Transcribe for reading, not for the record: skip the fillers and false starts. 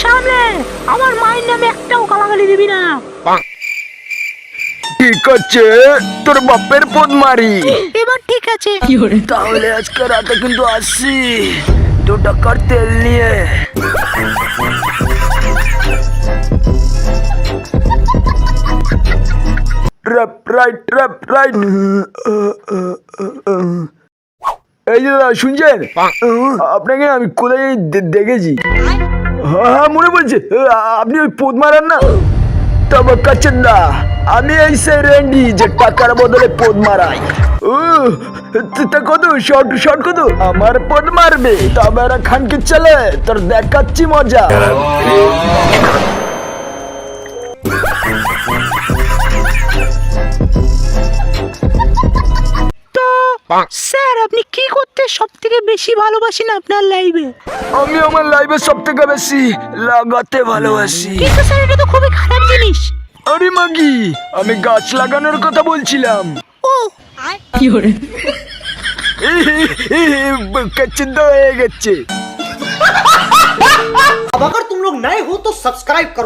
সামনে আমার মায়ের নামে একটাও গালাগালি দিবি না। ঠিক আছে, তোর বাপের পদ মারি। এবার ঠিক আছে। তাহলে আজকে রাতে কিন্তু আসছি 2 টাকার তেল নিয়ে। রাইট। এই যে দাদা শুনছেন, আপনাকে আমি কোথায় দেখেছি। হ্যাঁ মনে পড়ছে, আপনি ওই পদ মারান না? তবে কাচেন্দা, আমি এই সেই রেন্ডি যে টাকার বদলে পদ মারাই। তা কত শর্ট কত? আমার পদ মারবে তবে খানকে চলে, তোর দেখাচ্ছি মজা। তো স্যার আপনি কি করতে সব থেকে বেশি ভালোবাসেন আপনার লাইফে? আমি আমার লাইফে সব থেকে বেশি লাগাতে ভালোবাসি। কিন্তু স্যার এটা তো খুবই খারাপ জিনিস। আরে মাগি, আমি গাছ লাগানোর কথা বলছিলাম। ও কাচিন্দা হয়ে গেছে। अब अगर तुम लोग नए हो तो सब्सक्राइब करो।